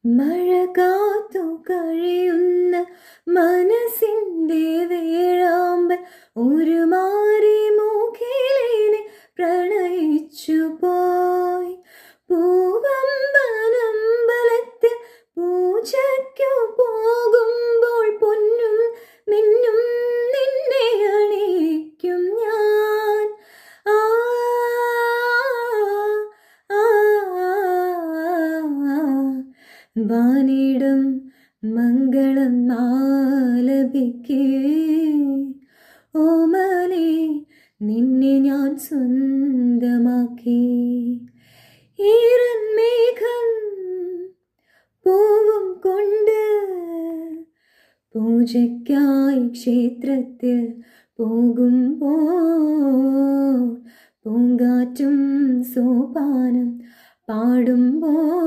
മഴ കാത്തു കഴിയുന്ന മനസ്സിൻ്റെ വേഴാമ്പൽ ഒരു മാറി മൂക്കിലേനെ പ്രണയിച്ചു പോയി. പൂവമ്പലത്തിൽ പൂജയ്ക്കു പോകുമ്പോൾ പൊന്നും മിന്നും നിന്നെ അണിയിക്കും ഞാൻ. ആ ആ വാനിടും മംഗളം ആലപിക്കേ ഓമനേ നിന്നെ ഞാൻ സ്വന്തമാക്കി. ഈറൻ മേഘം പൂവും കൊണ്ട് പൂജയ്ക്കായി ക്ഷേത്രത്തിൽ പോകുമ്പോൾ പൂങ്കാറ്റും സോപാനം പാടുമ്പോൾ